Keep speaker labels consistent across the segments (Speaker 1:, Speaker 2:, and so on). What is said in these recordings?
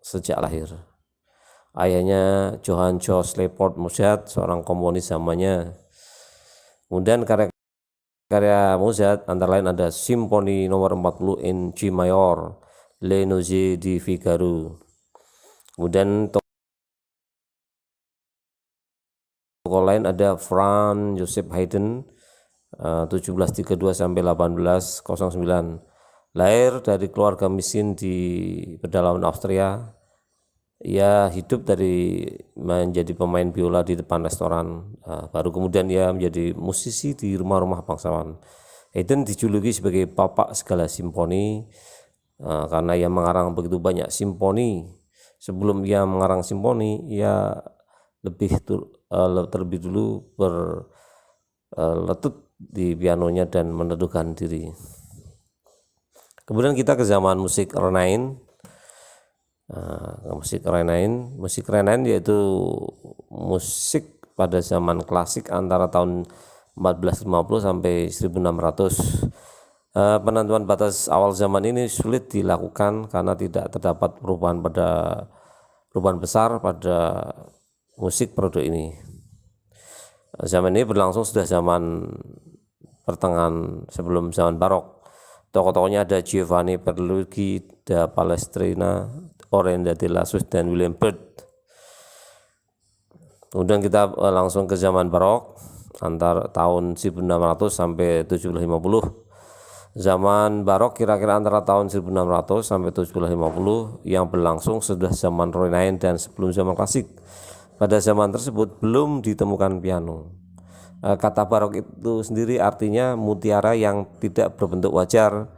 Speaker 1: sejak lahir. Ayahnya Johann Georg Leopold Mozart, seorang komponis zamannya. Kemudian karya Mozart antara lain ada Simfoni nomor 40 in G mayor, Le Nozze di Figaro. Kemudian tokoh lain ada Franz Joseph Haydn 1732 sampai 1809. Lahir dari keluarga miskin di pedalaman Austria. Ia hidup dari menjadi pemain biola di depan restoran, baru kemudian ia menjadi musisi di rumah-rumah bangsawan. Haydn dijuluki sebagai bapak segala simfoni karena ia mengarang begitu banyak simfoni. Sebelum ia mengarang simfoni, ia terlebih dulu berletut di pianonya dan meneduhkan diri. Kemudian kita ke zaman musik Renaissance. Musik Renaissance yaitu musik pada zaman klasik antara tahun 1450 sampai 1600. Penentuan batas awal zaman ini sulit dilakukan karena tidak terdapat perubahan besar pada musik produk ini. Zaman ini berlangsung sudah zaman pertengahan sebelum zaman barok. Tokoh-tokohnya ada Giovanni Perluigi da Palestrina, Orenda de Lassus, dan William Byrd. Kemudian kita langsung ke zaman barok antara tahun 1600 sampai 1750. Zaman barok kira-kira antara tahun 1600 sampai 1750 yang berlangsung sudah zaman Renaissance dan sebelum zaman klasik. Pada zaman tersebut belum ditemukan piano. Kata barok itu sendiri artinya mutiara yang tidak berbentuk wajar,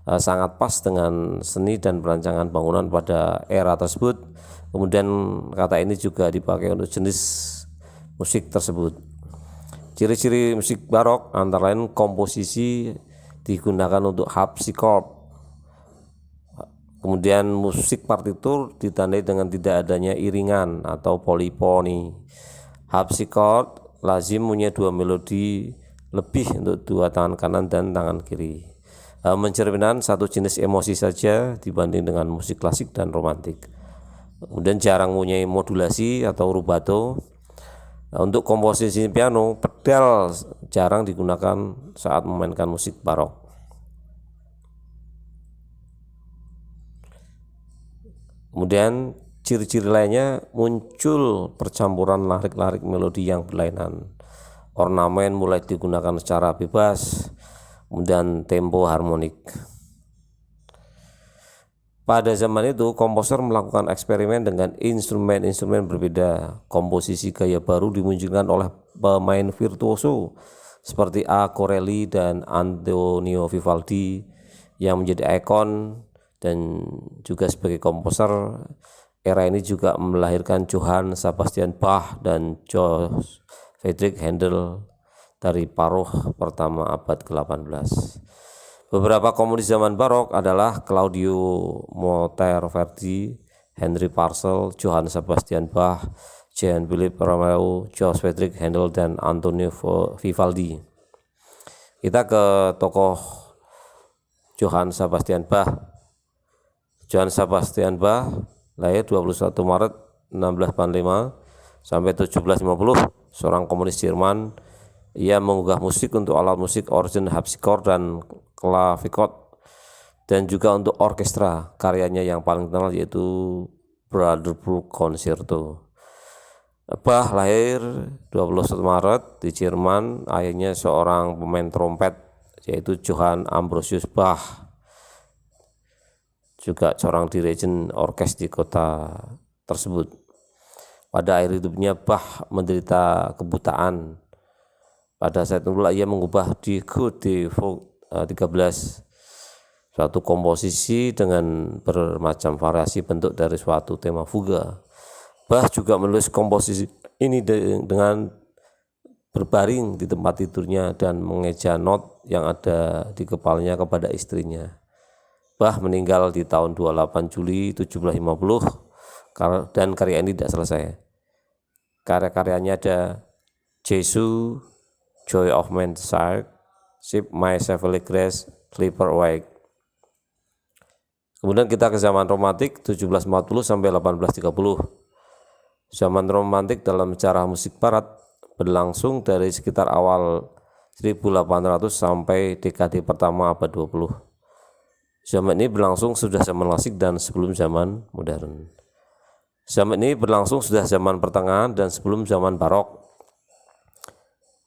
Speaker 1: sangat pas dengan seni dan perancangan bangunan pada era tersebut. Kemudian kata ini juga dipakai untuk jenis musik tersebut. Ciri-ciri musik barok antara lain komposisi digunakan untuk harpsichord. Kemudian musik partitur ditandai dengan tidak adanya iringan atau polifoni. Harpsichord lazim punya dua melodi lebih untuk dua tangan kanan dan tangan kiri, mencerminkan satu jenis emosi saja dibanding dengan musik klasik dan romantik. Kemudian jarang mempunyai modulasi atau rubato. Untuk komposisi piano, pedal jarang digunakan saat memainkan musik barok. Kemudian ciri-ciri lainnya muncul percampuran larik-larik melodi yang berlainan. Ornamen mulai digunakan secara bebas, kemudian tempo harmonik. Pada zaman itu komposer melakukan eksperimen dengan instrumen-instrumen berbeda. Komposisi gaya baru dimunculkan oleh pemain virtuoso seperti A. Corelli dan Antonio Vivaldi yang menjadi ikon, dan juga sebagai komposer era ini juga melahirkan Johann Sebastian Bach dan Georg Friedrich Händel dari paruh pertama abad ke-18. Beberapa komponis zaman barok adalah Claudio Monteverdi, Henry Purcell, Johann Sebastian Bach, Jean-Philippe Rameau, Georg Friedrich Händel, dan Antonio Vivaldi. Kita ke tokoh Johann Sebastian Bach. Johann Sebastian Bach lahir 21 Maret 1645 sampai 1750, seorang komponis Jerman. Ia menggugah musik untuk alat musik organ, harpsichord, dan clavichord, dan juga untuk orkestra. Karyanya yang paling terkenal yaitu Brandenburg Concerto. Bach lahir 21 Maret di Jerman. Ayahnya seorang pemain trompet yaitu Johann Ambrosius Bach, juga seorang dirijen orkes di kota tersebut. Pada akhir hidupnya Bach menderita kebutaan. Pada saat itu ia mengubah di Gode 13, suatu komposisi dengan bermacam variasi bentuk dari suatu tema fuga. Bach juga menulis komposisi ini dengan berbaring di tempat tidurnya dan mengeja not yang ada di kepalanya kepada istrinya. Bach meninggal di tahun 28 Juli 1750 dan karya ini tidak selesai. Karya-karyanya ada Jesu, Joy of Man's Sight, Ship My Chevrolet Grace, Clipper White. Kemudian kita ke zaman romantik 1740 sampai 1830. Zaman romantik dalam sejarah musik barat berlangsung dari sekitar awal 1800 sampai dekade pertama abad 20. Zaman ini berlangsung sudah zaman klasik dan sebelum zaman modern. Zaman ini berlangsung sudah zaman pertengahan dan sebelum zaman barok.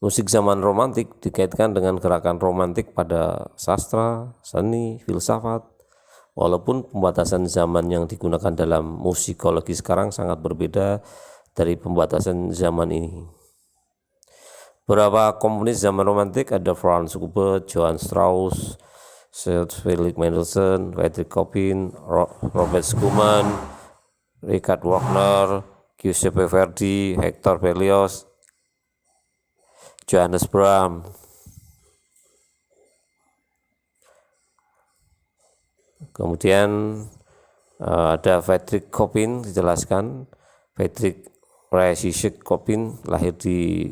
Speaker 1: Musik zaman romantik dikaitkan dengan gerakan romantik pada sastra, seni, filsafat. Walaupun pembatasan zaman yang digunakan dalam musikologi sekarang sangat berbeda dari pembatasan zaman ini. Beberapa komponis zaman romantik ada Franz Schubert, Johann Strauss, Felix Mendelssohn, Friedrich Chopin, Robert Schumann, Richard Wagner, Giuseppe Verdi, Hector Berlioz, Johannes Brahms. Kemudian ada Friedrich Chopin, dijelaskan Friedrich Franciszek Chopin lahir di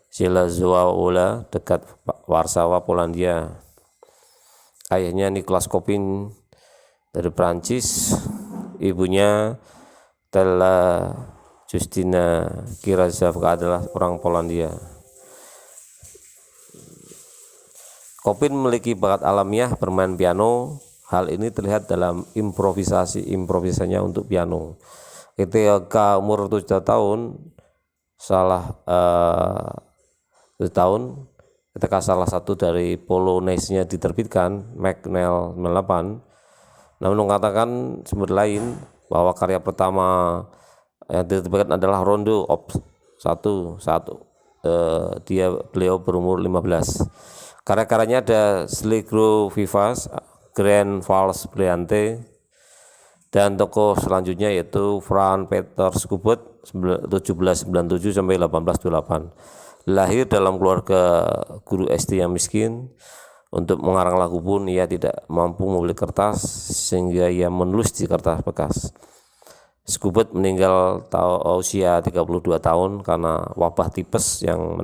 Speaker 1: Zelazowa dekat Warsawa, Polandia. Ayahnya Nicholas Chopin dari Prancis, ibunya Stella Justina Kirazawska adalah orang Polandia. Chopin memiliki bakat alamiah bermain piano. Hal ini terlihat dalam improvisasinya untuk piano. Ketika umur 7 tahun, ketika salah satu dari Polonaise-nya diterbitkan, Magnell 98, namun mengatakan sumber lain bahwa karya pertama yang diterbitkan adalah Rondo Op. 1. Beliau berumur 15. Karya-karyanya ada Allegro Vivace, Grand Valse Brillante, dan tokoh selanjutnya yaitu Franz Peter Schubert 1797 sampai 1828. Lahir dalam keluarga guru SD yang miskin. Untuk mengarang lagu pun ia tidak mampu membeli kertas sehingga ia menulis di kertas bekas. Schubert meninggal usia 32 tahun karena wabah tipes yang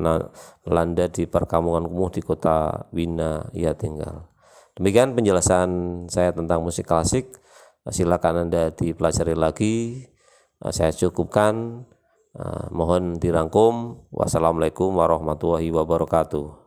Speaker 1: melanda di perkampungan kumuh di kota Wina ia tinggal. Demikian penjelasan saya tentang musik klasik. Silakan Anda dipelajari lagi. Saya cukupkan. Mohon dirangkum. Wassalamualaikum warahmatullahi wabarakatuh.